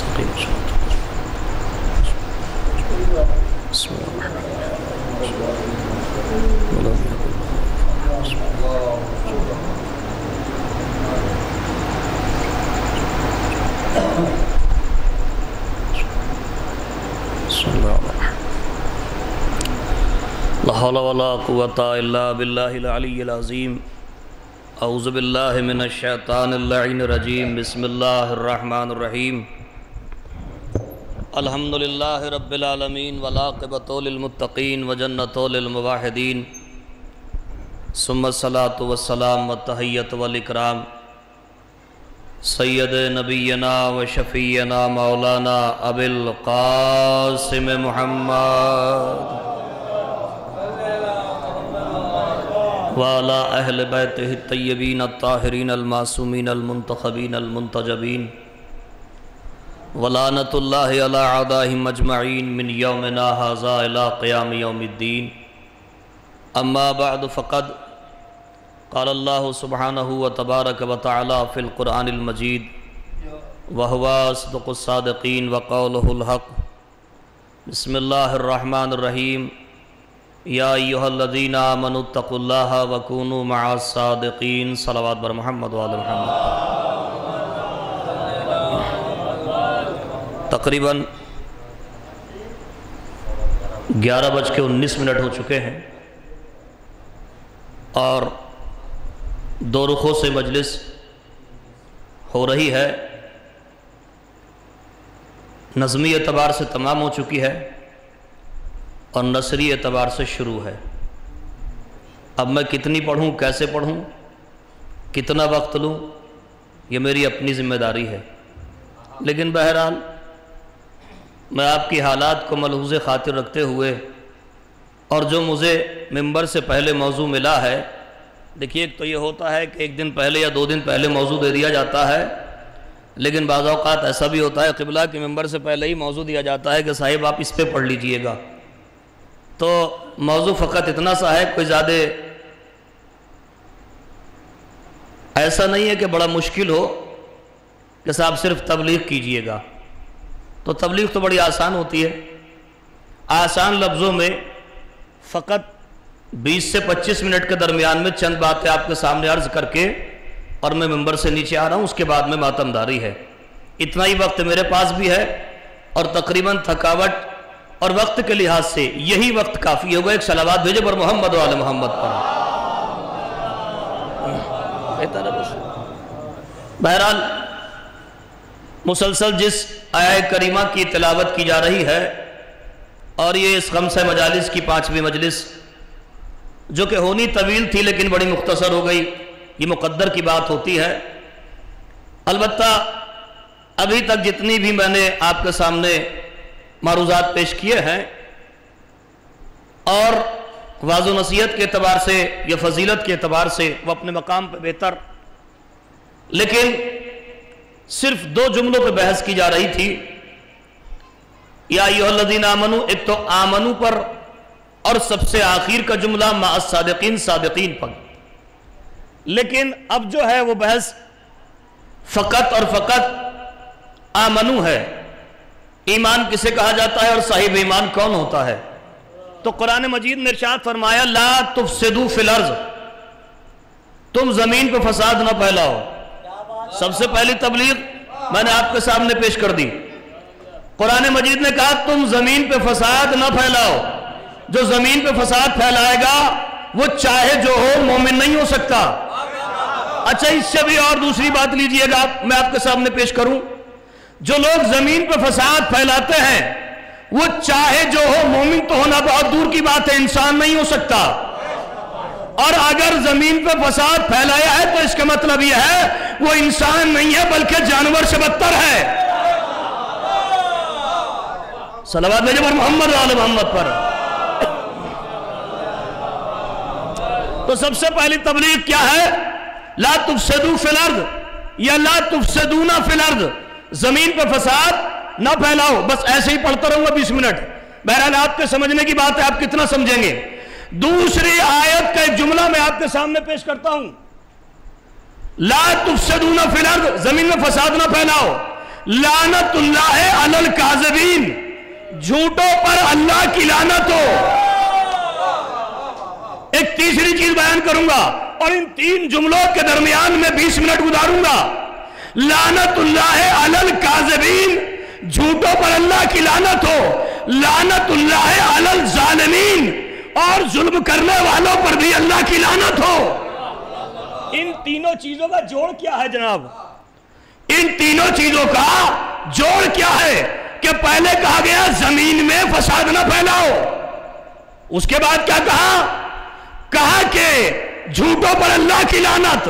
مستقیم بسم اللہ لا حول ولا قوة الا باللہ العلی العظیم اعوذ باللہ من الشیطان اللعین الرجیم بسم اللہ الرحمن الرحیم الحمدللہ رب العالمین والعاقبۃ للمتقین وجنۃ للموحدین ثم الصلاۃ والسلام والتحیۃ والاکرام سید نبینا و شفیعنا مولانا ابی القاسم محمد وعلی اہل بیتہ الطیبین الطاہرین المعصومین المنتخبین المنتجبین ولعنۃ اللہ علی اعدائہم اجمعین من یومنا ھذا الی قیام یوم الدین اما بعد فقد قال اللہ سبحانہ وتبارک وتعالی فی القرآن المجید وہو اصدق الصادقین وقولہ الحق بسم اللہ الرحمن الرحیم یا ایہا الذین آمنوا اتقوا اللہ وکونوا مع الصادقین صلوات بر محمد وعلی محمد۔ تقریباً 11:19 ہو چکے ہیں اور دو رخوں سے مجلس ہو رہی ہے، نظمی اعتبار سے تمام ہو چکی ہے اور نثری اعتبار سے شروع ہے۔ اب میں کتنی پڑھوں، کیسے پڑھوں، کتنا وقت لوں، یہ میری اپنی ذمہ داری ہے، لیکن بہرحال میں آپ کی حالات کو ملحوظ خاطر رکھتے ہوئے اور جو مجھے ممبر سے پہلے موضوع ملا ہے، دیکھیے ایک تو یہ ہوتا ہے کہ ایک دن پہلے یا 2 دن پہلے موضوع دے دیا جاتا ہے، لیکن بعض اوقات ایسا بھی ہوتا ہے قبلہ کے ممبر سے پہلے ہی موضوع دیا جاتا ہے کہ صاحب آپ اس پہ پڑھ لیجئے گا، تو موضوع فقط اتنا سا ہے، کوئی زیادہ ایسا نہیں ہے کہ بڑا مشکل ہو کہ صاحب صرف تبلیغ کیجئے گا، تو تبلیغ تو بڑی آسان ہوتی ہے۔ آسان لفظوں میں فقط 20 سے 25 منٹ کے درمیان میں چند باتیں آپ کے سامنے عرض کر کے اور میں ممبر سے نیچے آ رہا ہوں، اس کے بعد میں ماتمداری ہے، اتنا ہی وقت میرے پاس بھی ہے اور تقریباً تھکاوٹ اور وقت کے لحاظ سے یہی وقت کافی ہوگا۔ ایک صلوات بھیجے پر محمد وعلی محمد پر۔ بہرحال مسلسل جس آیہ کریمہ کی تلاوت کی جا رہی ہے اور یہ اس خمسہ مجالس کی 5ویں مجلس جو کہ ہونی طویل تھی لیکن بڑی مختصر ہو گئی، یہ مقدر کی بات ہوتی ہے۔ البتہ ابھی تک جتنی بھی میں نے آپ کے سامنے معروضات پیش کیے ہیں اور واضح و نصیحت کے اعتبار سے یا فضیلت کے اعتبار سے وہ اپنے مقام پہ بہتر، لیکن صرف 2 جملوں پہ بحث کی جا رہی تھی۔ یا ایھا الذین آمنوا، ایک تو آمنو پر اور سب سے آخر کا جملہ مع الصادقین، صادقین پر، لیکن اب جو ہے وہ بحث فقط اور فقط آمنو ہے۔ ایمان کسے کہا جاتا ہے اور صاحب ایمان کون ہوتا ہے؟ تو قرآن مجید نے ارشاد فرمایا لا تفسدوا فی الارض، تم زمین پہ فساد نہ پھیلاؤ۔ سب سے پہلی تبلیغ میں نے آپ کے سامنے پیش کر دی۔ قرآن مجید نے کہا تم زمین پہ فساد نہ پھیلاؤ، جو زمین پہ فساد پھیلائے گا وہ چاہے جو ہو مومن نہیں ہو سکتا۔ اچھا اس سے بھی اور دوسری بات لیجئے گا، میں آپ کے سامنے پیش کروں، جو لوگ زمین پہ فساد پھیلاتے ہیں وہ چاہے جو ہو مومن تو ہونا بہت دور کی بات ہے، انسان نہیں ہو سکتا، اور اگر زمین پہ فساد پھیلایا ہے تو اس کا مطلب یہ ہے وہ انسان نہیں ہے بلکہ جانور سے بدتر ہے۔ صلوات بھیجے پر محمد وعلی محمد پر۔ تو سب سے پہلی تبلیغ کیا ہے؟ لا تفسدوا فی الارض یا لا تفسدون فی الارض، زمین پہ فساد نہ پھیلاؤ۔ بس ایسے ہی پڑھتا رہوں گا 20 منٹ، بہرحال آپ کے سمجھنے کی بات ہے، آپ کتنا سمجھیں گے۔ دوسری آیت کا ایک جملہ میں آپ کے سامنے پیش کرتا ہوں، لا تفسدون فی الارض، زمین میں فساد نہ پھیلاؤ۔ لعنت اللہ علی الکاذبین، جھوٹوں پر اللہ کی لعنت ہو۔ ایک تیسری چیز بیان کروں گا اور ان تین جملوں کے درمیان میں 20 منٹ گزاروں گا۔ لعنت اللہ علی الکاذبین، جھوٹوں پر اللہ کی لعنت ہو۔ لعنت اللہ علی الظالمین، اور ظلم کرنے والوں پر بھی اللہ کی لعنت ہو۔ ان تینوں چیزوں کا جوڑ کیا ہے جناب؟ ان تینوں چیزوں کا جوڑ کیا ہے کہ پہلے کہا گیا زمین میں فساد نہ پھیلاؤ، اس کے بعد کیا کہا کہ جھوٹوں پر اللہ کی لعنت،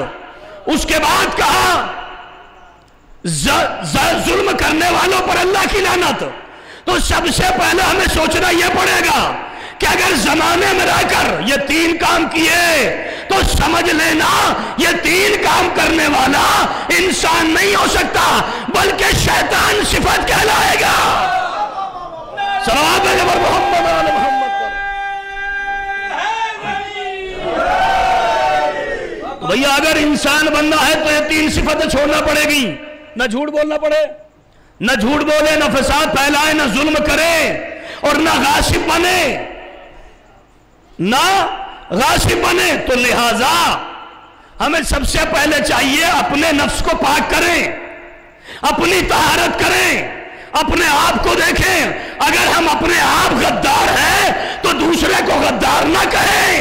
اس کے بعد کہا ظلم کرنے والوں پر اللہ کی لعنت۔ تو سب سے پہلے ہمیں سوچنا یہ پڑے گا کہ اگر زمانے میں رہ کر یہ تین کام کیے تو سمجھ لینا یہ تین کام کرنے والا انسان نہیں ہو سکتا بلکہ شیطان صفت کہلائے گا۔ صلوات علی محمد علی محمد پر۔ بھئیہ اگر انسان بننا ہے تو یہ تین صفتیں چھوڑنا پڑے گی، نہ جھوٹ بولنا پڑے، نہ جھوٹ بولے، نہ فساد پھیلائے، نہ ظلم کرے، اور نہ غاصب بنے، نہ غاصب بنے۔ تو لہٰذا ہمیں سب سے پہلے چاہیے اپنے نفس کو پاک کریں، اپنی طہارت کریں، اپنے آپ کو دیکھیں۔ اگر ہم اپنے آپ غدار ہیں تو دوسرے کو غدار نہ کہیں۔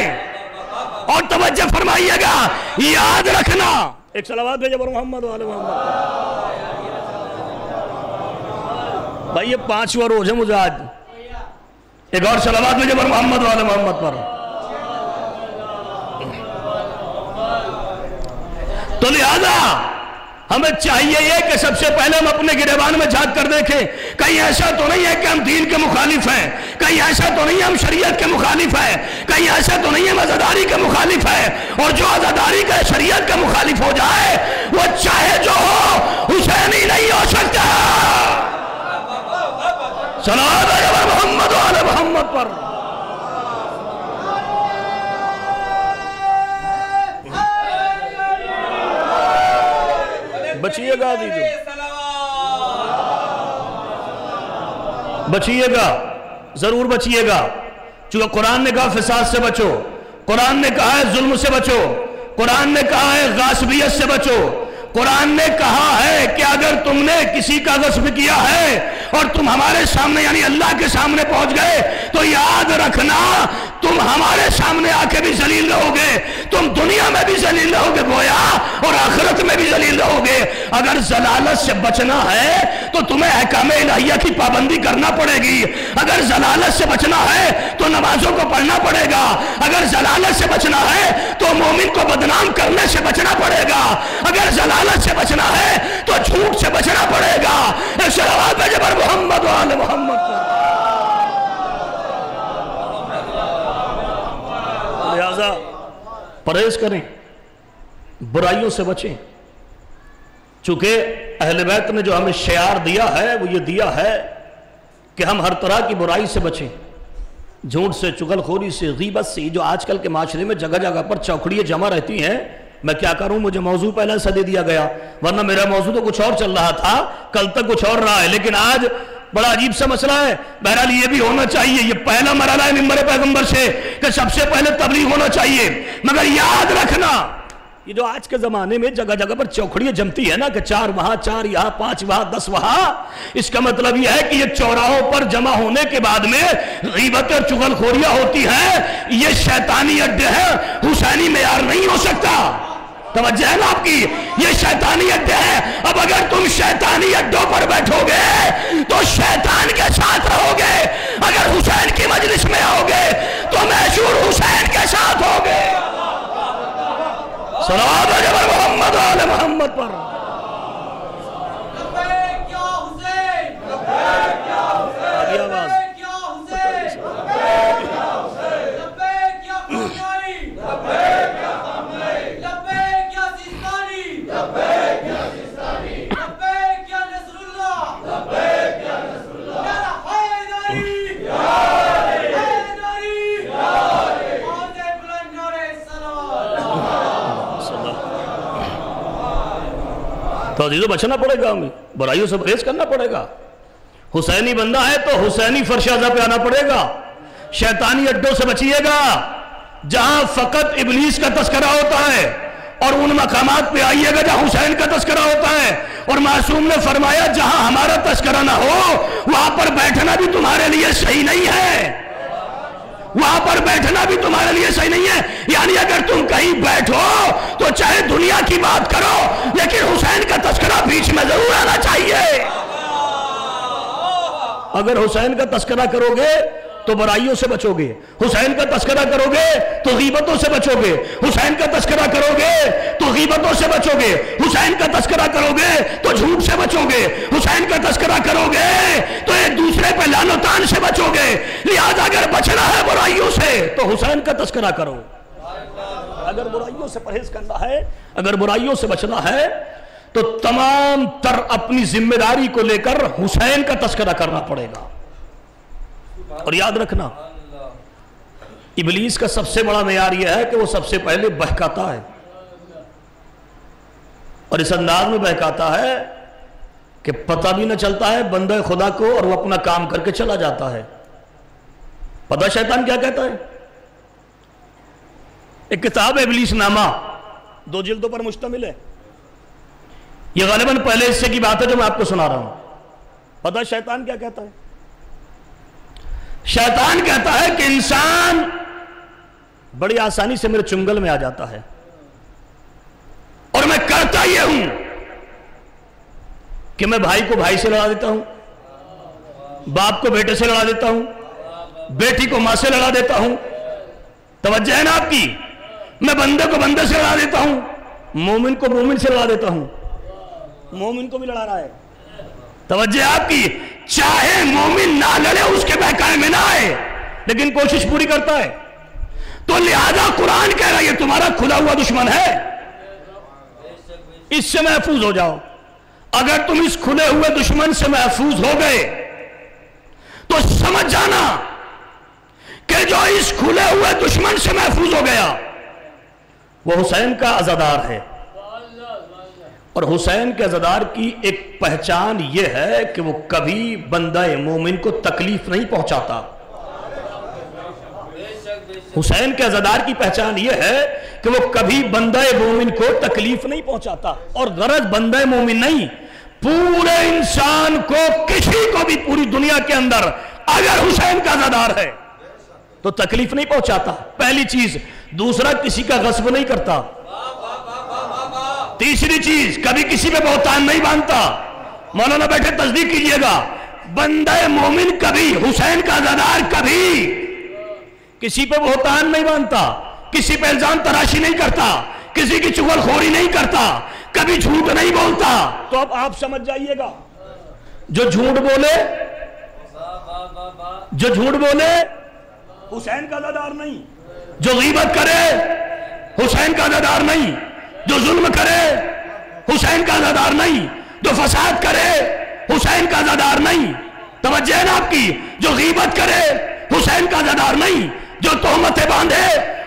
اور توجہ فرمائیے گا، یاد رکھنا، ایک صلوات بھیجے پر محمد و آل محمد۔ بھائی یہ 5واں روز ہے مجھے آج، ایک اور صلوات بھیجے پر محمد و آل محمد پر۔ تو لہذا ہمیں چاہیے یہ کہ سب سے پہلے ہم اپنے گریبان میں جھانک کر دیکھیں، کہیں ایسا تو نہیں ہے کہ ہم دین کے مخالف ہیں، کہیں ایسا تو نہیں ہے ہم شریعت کے مخالف ہیں، کہیں ایسا تو نہیں ہے ہم عزاداری کے مخالف ہیں۔ اور جو عزاداری کا شریعت کا مخالف ہو جائے وہ چاہے جو ہو حسینی نہیں ہو سکتا۔ صلوات علی محمد و آل محمد پر۔ بچیے گا دیجو، بچیے گا، ضرور بچیے گا، چونکہ قرآن نے کہا فساد سے بچو، قرآن نے کہا ہے ظلم سے بچو، قرآن نے کہا ہے غاصبیت سے بچو، قرآن نے کہا ہے کہ اگر تم نے کسی کا غصب کیا ہے اور تم ہمارے سامنے یعنی اللہ کے سامنے پہنچ گئے تو یاد رکھنا تم ہمارے سامنے آ کے بھی ذلیل رہو گے، تم دنیا میں بھی ذلیل رہو گے گویا، اور آخرت میں بھی ذلیل رہو گے۔ اگر ضلالت سے بچنا ہے تو تمہیں احکام الہیہ کی پابندی کرنا پڑے گی، اگر ضلالت سے بچنا ہے تو نمازوں کو پڑھنا پڑے گا، اگر ضلالت سے بچنا ہے تو مومن کو بدنام کرنے سے بچنا پڑے گا، اگر ضلالت سے بچنا ہے تو جھوٹ سے بچنا پڑے گا۔ صلوات بھیجے پر محمد و آل محمد پر۔ لہذا پرہیز کریں، برائیوں سے بچیں، چونکہ اہل بیت نے جو ہمیں شعار دیا ہے وہ یہ دیا ہے کہ ہم ہر طرح کی برائی سے بچیں، جھوٹ سے، چغل خوری سے، غیبت سے، جو آج کل کے معاشرے میں جگہ جگہ پر چوکڑیاں جمع رہتی ہیں۔ میں کیا کروں، مجھے موضوع پہلے سے دے دیا گیا، ورنہ میرا موضوع تو کچھ اور چل رہا تھا، کل تک کچھ اور رہا ہے، لیکن آج بڑا عجیب سا مسئلہ ہے۔ بہرحال یہ بھی ہونا چاہیے، یہ پہلا مرحلہ ہے منبر پیغمبر سے کہ سب سے پہلے تبلیغ ہونا چاہیے۔ مگر یاد رکھنا یہ جو آج کے زمانے میں جگہ جگہ پر چوکھڑیاں جمتی ہے نا کہ 4 وہاں 4 یہاں 5 وہاں 10 وہاں، اس کا مطلب یہ ہے کہ یہ چوراہوں پر جمع ہونے کے بعد میں غیبت اور چغل خوریاں ہوتی ہیں، یہ شیطانی اڈے ہیں، حسینی معیار نہیں ہو سکتا۔ توجہ ہے نا آپ کی، یہ شیطانی اڈے ہیں۔ اب اگر تم شیطانی اڈوں پر بیٹھو گے تو شیطان کے ساتھ رہو گے، اگر حسین کی مجلس میں آؤ گے تو محشور حسین کے ساتھ ہوگے۔ صلوات علی محمد و آل محمد پر۔ لبیک یا حسین، لبیک یا حسین، لبیک یا حسین، لبیک یا حسین، لبیک یا خامنائی، لبیک یا خامنائی، لبیک یا سیستانی، لبیک یا سیستانی، لبیک یا نصر اللہ، لبیک یا نصر اللہ، یا حیدری، یا حیدری، یا حیدری، آواز بلند نعرہ صلوات۔ تو عزیزو بچنا پڑے گا، ہمیں برائیوں سے پرہیز کرنا پڑے گا. حسینی بندہ ہے تو حسینی فرش اعضا پہ آنا پڑے گا. شیطانی اڈوں سے بچیے گا جہاں فقط ابلیس کا تذکرہ ہوتا ہے، اور ان مقامات پہ آئیے گا جہاں حسین کا تذکرہ ہوتا ہے. اور معصوم نے فرمایا جہاں ہمارا تذکرہ نہ ہو وہاں پر بیٹھنا بھی تمہارے لیے صحیح نہیں ہے، وہاں پر بیٹھنا بھی تمہارے لیے صحیح نہیں ہے. یعنی اگر تم کہیں بیٹھو تو چاہے دنیا کی بات کرو لیکن حسین کا تذکرہ بیچ میں ضرور آنا چاہیے. اگر حسین کا تذکرہ کرو گے تو برائیوں سے بچو گے، حسین کا تذکرہ کرو گے تو غیبتوں سے بچو گے، حسین کا تذکرہ کرو گے تو غیبتوں سے بچو گے، حسین کا تذکرہ کرو گے تو جھوٹ سے بچو گے، حسین کا تذکرہ کرو گے تو ایک دوسرے پہ لعن و طعن سے بچو گے. لہذا اگر بچنا ہے برائیوں سے تو حسین کا تذکرہ کرو. اگر برائیوں سے پرہیز کرنا ہے، اگر برائیوں سے بچنا ہے تو تمام تر اپنی ذمہ داری کو لے کر حسین کا تذکرہ کرنا پڑے گا. اور یاد رکھنا ابلیس کا سب سے بڑا معیار یہ ہے کہ وہ سب سے پہلے بہکاتا ہے، اور اس انداز میں بہکاتا ہے کہ پتہ بھی نہ چلتا ہے بندہ خدا کو، اور وہ اپنا کام کر کے چلا جاتا ہے. پتہ شیطان کیا کہتا ہے؟ ایک کتاب ہے ابلیس نامہ، 2 جلدوں پر مشتمل ہے. یہ غالباً پہلے حصے کی بات ہے جو میں آپ کو سنا رہا ہوں. پتہ شیطان کیا کہتا ہے؟ شیطان کہتا ہے کہ انسان بڑی آسانی سے میرے چنگل میں آ جاتا ہے، اور میں کرتا یہ ہوں کہ میں بھائی کو بھائی سے لڑا دیتا ہوں، باپ کو بیٹے سے لڑا دیتا ہوں، بیٹی کو ماں سے لڑا دیتا ہوں. توجہ ہے نا آپ کی؟ میں بندے کو بندے سے لڑا دیتا ہوں، مومن کو مومن سے لڑا دیتا ہوں. مومن کو بھی لڑا رہا ہے. توجہ آپ کی؟ چاہے مومن نہ لڑے اس کے بہکانے میں نہ آئے لیکن کوشش پوری کرتا ہے. تو لہذا قرآن کہہ رہا ہے یہ تمہارا کھلا ہوا دشمن ہے، اس سے محفوظ ہو جاؤ. اگر تم اس کھلے ہوئے دشمن سے محفوظ ہو گئے تو سمجھ جانا کہ جو اس کھلے ہوئے دشمن سے محفوظ ہو گیا وہ حسین کا عزادار ہے. اور حسین کے عزادار کی ایک پہچان یہ ہے کہ وہ کبھی بندہ مومن کو تکلیف نہیں پہنچاتا. حسین کے عزادار کی پہچان یہ ہے کہ وہ کبھی بندہ مومن کو تکلیف نہیں پہنچاتا. اور غرض بندہ مومن نہیں، پورے انسان کو، کسی کو بھی پوری دنیا کے اندر اگر حسین کا عزادار ہے تو تکلیف نہیں پہنچاتا. پہلی چیز. دوسرا، کسی کا غصب نہیں کرتا. تیسری چیز، کبھی کسی پہ بہتان نہیں باندھتا. مولانا بیٹھے تصدیق کیجئے گا، بندہ مومن کبھی، حسین کا عزادار کبھی کسی پہ بہتان نہیں باندھتا، کسی پہ الزام تراشی نہیں کرتا، کسی کی چغل خوری نہیں کرتا، کبھی جھوٹ نہیں بولتا. تو اب آپ سمجھ جائیے گا، جو جھوٹ بولے حسین کا عزادار نہیں، جو غیبت کرے حسین کا عزادار نہیں، جو ظلم کرے حسین کا عزادار نہیں، جو فساد کرے حسین کا عزادار نہیں. توجہ ہے نا آپ کی؟ جو غیبت کرے حسین کا عزادار نہیں، جو تہمتیں باندھے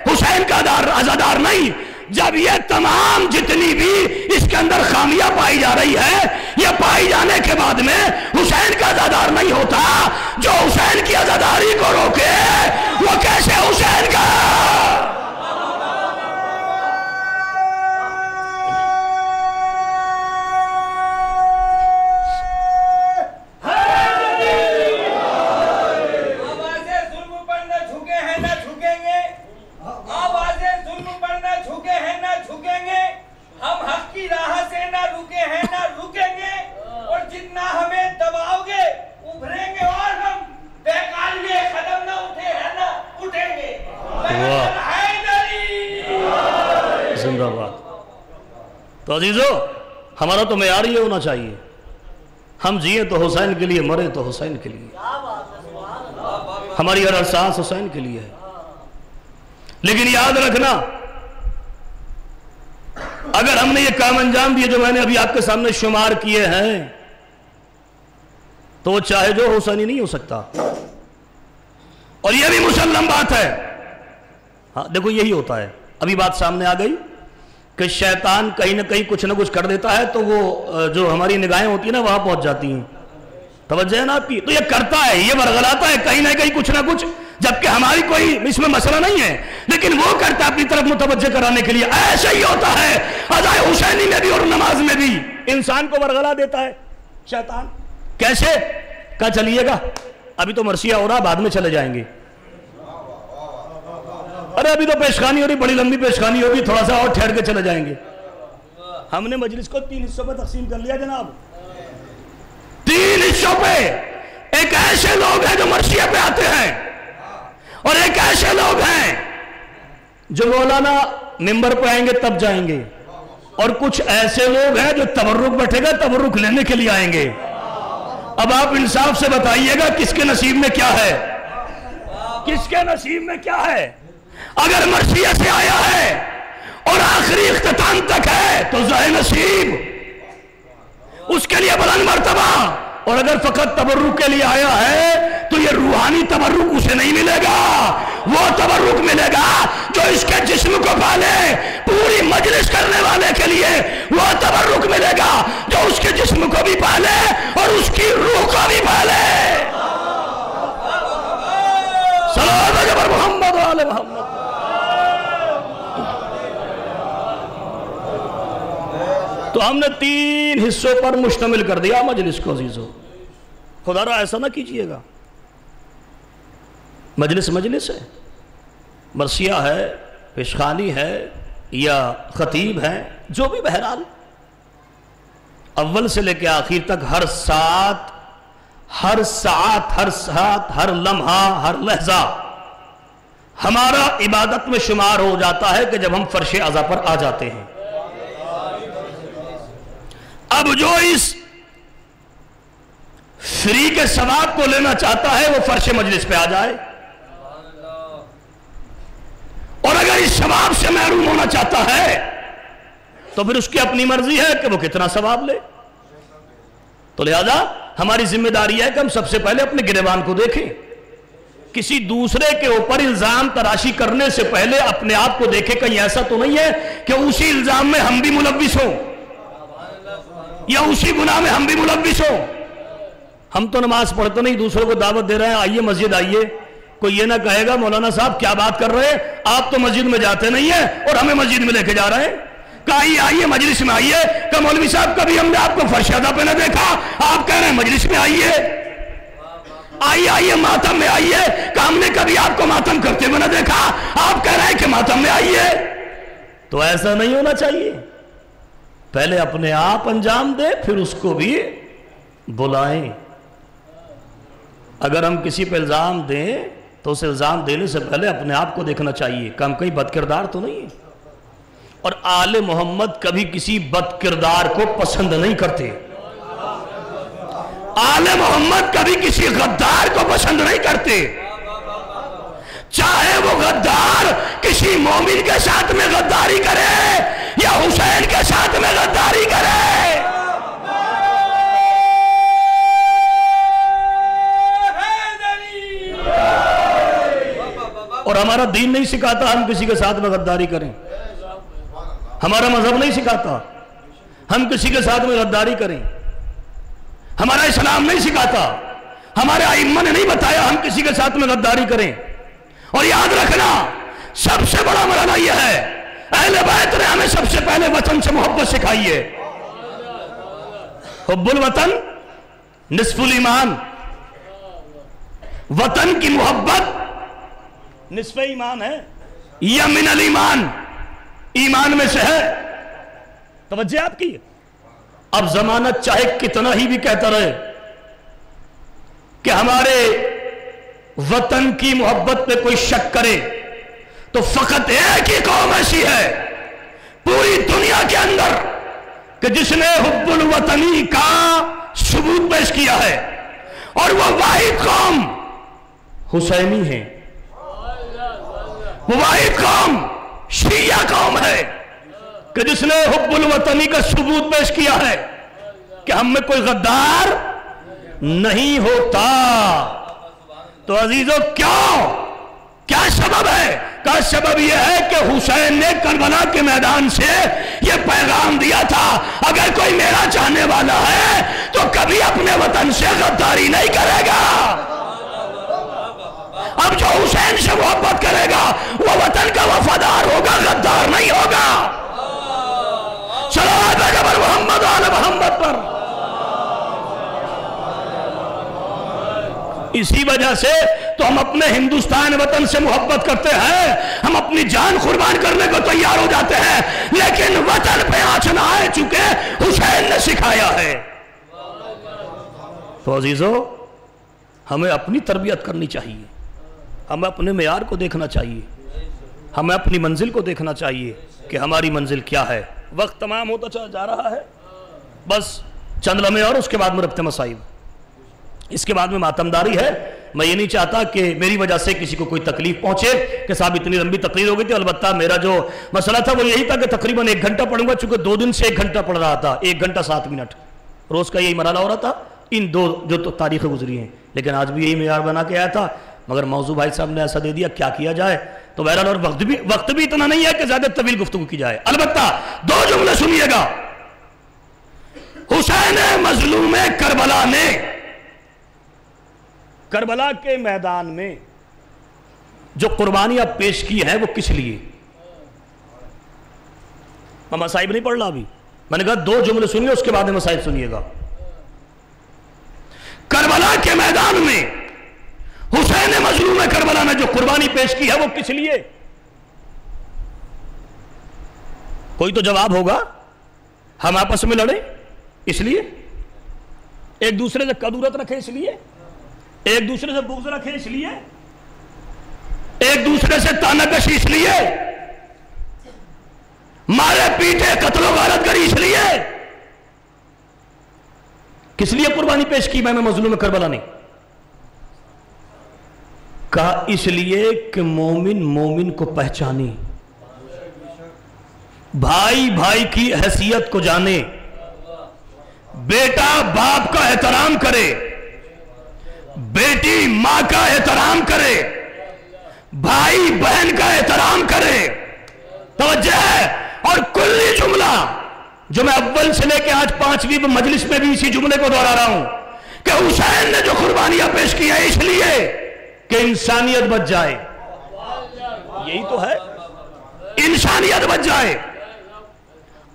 حسین کا عزادار نہیں. جب یہ تمام جتنی بھی اس کے اندر خامیاں پائی جا رہی ہے، یہ پائی جانے کے بعد میں حسین کا عزادار نہیں ہوتا. جو حسین کی عزاداری کو روکے وہ کیسے حسین کا؟ تو عزیزو، ہمارا تو معیار یہ ہونا چاہیے، ہم جیے تو حسین کے لیے، مرے تو حسین کے لیے، ہماری ہر سانس حسین کے لیے ہے. لیکن یاد رکھنا، اگر ہم نے یہ کام انجام دیے جو میں نے ابھی آپ کے سامنے شمار کیے ہیں تو وہ چاہے جو حسینی نہیں ہو سکتا. اور یہ بھی مسلم بات ہے. ہاں دیکھو، یہی ہوتا ہے. ابھی بات سامنے آ گئی کہ شیطان کہیں نہ کہیں کچھ نہ کچھ کر دیتا ہے تو وہ جو ہماری نگاہیں ہوتی ہیں نا وہاں پہنچ جاتی ہیں. توجہ ہے نا آپ کی؟ تو یہ کرتا ہے، یہ ورغلاتا ہے کہیں نہ کہیں کچھ نہ کچھ، جبکہ ہماری کوئی اس میں مسئلہ نہیں ہے، لیکن وہ کرتا ہے اپنی طرف متوجہ کرانے کے لیے. ایسا ہی ہوتا ہے ادائے حسینی میں بھی اور نماز میں بھی، انسان کو ورغلا دیتا ہے شیطان. کیسے؟ کہا چلیے گا ابھی تو مرثیہ ہو رہا، بعد میں چلے جائیں گے. ارے ابھی تو پیشخانی ہو رہی، بڑی لمبی پیشخانی ہوگی، تھوڑا سا اور ٹھہر کے چلے جائیں گے. ہم نے مجلس کو 3 حصوں پہ تقسیم کر لیا جناب. 3 حصوں پہ. ایک ایسے لوگ ہیں جو مرثیہ پہ آتے ہیں، اور ایک ایسے لوگ ہیں جو مولانا ممبر پہ آئیں گے تب جائیں گے، اور کچھ ایسے لوگ ہیں جو تبرک بیٹھے گا تبرک لینے کے لیے آئیں گے. اب آپ انصاف سے بتائیے گا کس کے نصیب میں کیا ہے، کس کے نصیب میں کیا ہے. اگر مرثیہ سے آیا ہے اور آخری اختتام تک ہے تو ذہ نصیب، اس کے لیے بلند مرتبہ. اور اگر فقط تبرک کے لیے آیا ہے تو یہ روحانی تبرک اسے نہیں ملے گا، وہ تبرک ملے گا جو اس کے جسم کو پالے. پوری مجلس کرنے والے کے لیے وہ تبرک ملے گا جو اس کے جسم کو بھی پالے اور اس کی روح کو بھی پالے. صلوات علی محمد و آل محمد. تو ہم نے 3 حصوں پر مشتمل کر دیا مجلس کو. عزیزو خدا را ایسا نہ کیجئے گا. مجلس مجلس ہے، مرثیہ ہے، پیشخانی ہے یا خطیب ہے، جو بھی بہرحال اول سے لے کے آخر تک ہر ساعت ہر لمحہ ہر لحظہ ہمارا عبادت میں شمار ہو جاتا ہے کہ جب ہم فرش عزا پر آ جاتے ہیں. اب جو اس فری کے ثواب کو لینا چاہتا ہے وہ فرش مجلس پہ آ جائے، اور اگر اس ثواب سے محروم ہونا چاہتا ہے تو پھر اس کی اپنی مرضی ہے کہ وہ کتنا ثواب لے. تو لہذا ہماری ذمہ داری ہے کہ ہم سب سے پہلے اپنے گریبان کو دیکھیں. کسی دوسرے کے اوپر الزام تراشی کرنے سے پہلے اپنے آپ کو دیکھیں کہیں ایسا تو نہیں ہے کہ اسی الزام میں ہم بھی ملوث ہوں یا اسی گناہ میں ہم بھی ملوث ہوں. ہم تو نماز پڑھتے نہیں، دوسروں کو دعوت دے رہے ہیں آئیے مسجد آئیے. کوئی یہ نہ کہے گا مولانا صاحب کیا بات کر رہے ہیں، آپ تو مسجد میں جاتے نہیں ہیں اور ہمیں مسجد میں لے کے جا رہے ہیں. کہ آئیے مجلس میں آئیے. کہ مولوی صاحب کبھی ہم نے آپ کو فرش عزا پہ نہ دیکھا، آپ کہہ رہے ہیں مجلس میں آئیے. آئیے ماتم میں آئیے. کہ ہم نے کبھی آپ کو ماتم کرتے ہوئے نہ دیکھا، آپ کہہ رہے ہیں کہ ماتم میں آئیے. تو ایسا نہیں ہونا چاہیے. پہلے اپنے آپ انجام دے پھر اس کو بھی بلائیں. اگر ہم کسی پہ الزام دیں تو اس الزام دینے سے پہلے اپنے آپ کو دیکھنا چاہیے کہ ہم کہیں بد کردار تو نہیں ہیں. اور آل محمد کبھی کسی بد کردار کو پسند نہیں کرتے. آل محمد کبھی کسی غدار کو پسند نہیں کرتے، چاہے وہ غدار کسی مومن کے ساتھ میں غداری کرے یا حسین کے ساتھ میں غداری کرے. اور ہمارا دین نہیں سکھاتا ہم کسی کے ساتھ میں غداری کریں. ہمارا مذہب نہیں سکھاتا ہم کسی کے ساتھ میں غداری کریں. ہمارا اسلام نہیں سکھاتا، ہمارے ائمہ نے نہیں بتایا ہم کسی کے ساتھ میں غداری کریں. اور یاد رکھنا سب سے بڑا مرحلہ یہ ہے، اہل بیت نے ہمیں سب سے پہلے وطن سے محبت سکھائی ہے. حب الوطن نصف الایمان. وطن کی محبت نصف ایمان ہے یا من الایمان، ایمان میں سے ہے. توجہ آپ کی. اب زمانہ چاہے کتنا ہی بھی کہتا رہے کہ ہمارے وطن کی محبت پہ کوئی شک کرے تو فقط ایک ہی قوم ایسی ہے پوری دنیا کے اندر کہ جس نے حب الوطنی کا ثبوت پیش کیا ہے، اور وہ واحد قوم حسینی ہے. وہ واحد قوم شیعہ قوم ہے کہ جس نے حب الوطنی کا ثبوت پیش کیا ہے کہ ہم میں کوئی غدار نہیں ہوتا. تو عزیزو کیا سبب ہے کا سبب یہ ہے کہ حسین نے کربلا کے میدان سے یہ پیغام دیا تھا، اگر کوئی میرا چاہنے والا ہے تو کبھی اپنے وطن سے غداری نہیں کرے گا۔ اب جو حسین سے محبت کرے گا وہ وطن کا وفادار ہوگا، غدار نہیں ہوگا۔ صلوات جبر محمد آل محمد پر۔ اسی وجہ سے تو ہم اپنے ہندوستان وطن سے محبت کرتے ہیں، ہم اپنی جان قربان کرنے کو تیار ہو جاتے ہیں، لیکن وطن پہ آنچ نہ آئے چکے حسین نے سکھایا ہے۔ تو عزیزو، ہمیں اپنی تربیت کرنی چاہیے، ہمیں اپنے معیار کو دیکھنا چاہیے، ہمیں اپنی منزل کو دیکھنا چاہیے کہ ہماری منزل کیا ہے۔ وقت تمام ہوتا چلا جا رہا ہے، بس چند لمحے اور اس کے بعد میں رکھتے مسائب، اس کے بعد میں ماتمداری ہے۔ میں یہ نہیں چاہتا کہ میری وجہ سے کسی کو کوئی تکلیف پہنچے کہ صاحب اتنی لمبی تقریر ہو گئی تھی۔ البتہ میرا جو مسئلہ تھا وہ یہی تھا کہ تقریباً 1 گھنٹہ پڑھوں گا، چونکہ 2 دن سے 1 گھنٹہ پڑھ رہا تھا، 1 گھنٹہ 7 منٹ روز کا یہی مرحلہ ہو رہا تھا ان 2 جو تاریخیں گزری ہیں، لیکن آج بھی یہی معیار بنا کے آیا تھا، مگر موضوع بھائی صاحب نے ایسا دے دیا، کیا کیا جائے۔ تو بہرحال اور وقت بھی اتنا نہیں ہے کہ زیادہ طویل گفتگو کی جائے۔ البتہ 2 جملے سنیے گا۔ حسین مظلوم کربلا نے کربلا کے میدان میں جو قربانیاں پیش کی ہیں وہ کس لیے؟ میں مسائب نہیں پڑھ رہا ابھی، میں نے کہا 2 جملے سنیے اس کے بعد میں مسائب سنیے گا۔ کربلا کے میدان میں حسین مظلوم کربلا نے جو قربانی پیش کی ہے وہ کس لیے؟ کوئی تو جواب ہوگا۔ ہم آپس میں لڑیں اس لیے، ایک دوسرے سے کدورت رکھیں اس لیے، ایک دوسرے سے بغض رکھیں اس لیے، ایک دوسرے سے طعنہ کشی اس لیے، مارے پیٹے قتل و غارت گری اس لیے؟ کس لیے قربانی پیش کی میں مظلوم کربلا نے؟ کہا اس لیے کہ مومن مومن کو پہچانے، بھائی بھائی کی حیثیت کو جانے، بیٹا باپ کا احترام کرے، بیٹی ماں کا احترام کرے، بھائی بہن کا احترام کرے۔ توجہ ہے۔ اور کلی جملہ جو میں اول سے لے کے آج 5ویں مجلس میں بھی اسی جملے کو دہرا رہا ہوں کہ حسین نے جو قربانیاں پیش کی ہیں اس لیے کہ انسانیت بچ جائے۔ یہی تو ہے، انسانیت بچ جائے۔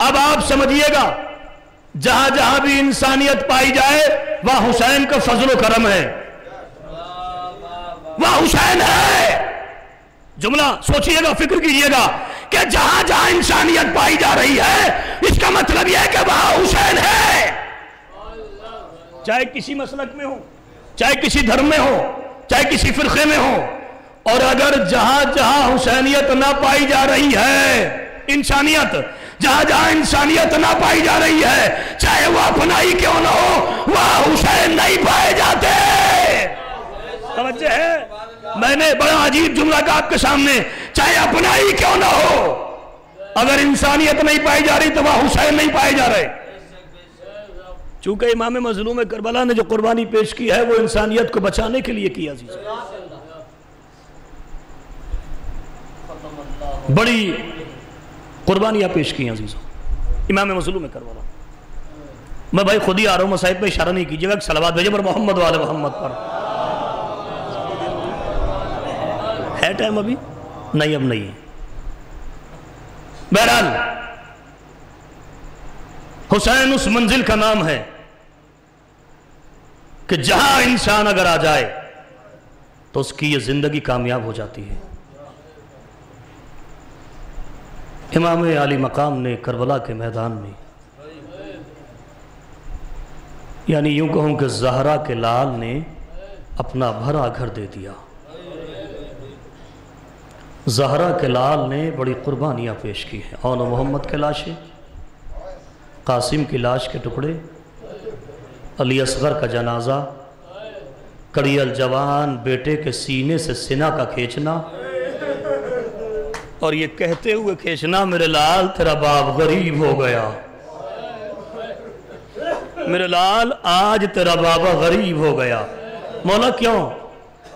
اب آپ سمجھیے گا، جہاں جہاں بھی انسانیت پائی جائے وہاں حسین کا فضل و کرم ہے، وہاں حسین ہے۔ جملہ سوچئے گا، فکر کیجئے گا کہ جہاں جہاں انسانیت پائی جا رہی ہے اس کا مطلب یہ ہے کہ وہاں حسین ہے، چاہے کسی مسلک میں ہو، چاہے کسی دھرم میں ہو، چاہے کسی فرقے میں ہو۔ اور اگر جہاں جہاں حسینیت نہ پائی جا رہی ہے، انسانیت جہاں جہاں انسانیت نہ پائی جا رہی ہے، چاہے وہ اپنائی کیوں نہ ہو، وہاں حسین نہیں پائے جاتے۔ توجہ ہے، میں نے بڑا عجیب جملہ کہا آپ کے سامنے، چاہے اپنائی کیوں نہ ہو، اگر انسانیت نہیں پائی جا رہی تو وہاں حسین نہیں پائے جا رہے۔ چونکہ امام مظلوم کربلا نے جو قربانی پیش کی ہے وہ انسانیت کو بچانے کے لیے کیا۔ عزیز بڑی قربانیاں پیش کی ہیں عزیزوں امام مظلوم کربلا۔ میں بھائی خود ہی آ رہا ہوں، مسائب پہ اشارہ نہیں کیجیے گا، صلوات بھیجے پر محمد وآل محمد پر۔ ہے ٹائم ابھی؟ نہیں، اب نہیں ہے۔ بہرحال حسین اس منزل کا نام ہے کہ جہاں انسان اگر آ جائے تو اس کی یہ زندگی کامیاب ہو جاتی ہے۔ امام عالی مقام نے کربلا کے میدان میں، یعنی یوں کہوں کہ زہرا کے لال نے اپنا بھرا گھر دے دیا۔ زہرا کے لال نے بڑی قربانیاں پیش کی ہیں، اون محمد کے لاشیں، قاسم کی لاش کے ٹکڑے، علی اصغر کا جنازہ، کڑی الجوان بیٹے کے سینے سے سینہ کا کھینچنا، اور یہ کہتے ہوئے کھینچنا، میرے لال تیرا باپ غریب ہو گیا، میرے لال آج تیرا بابا غریب ہو گیا۔ مولا کیوں؟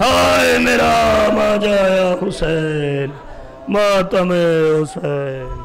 ہائے میرا ماجایا حسین، ماتم حسین۔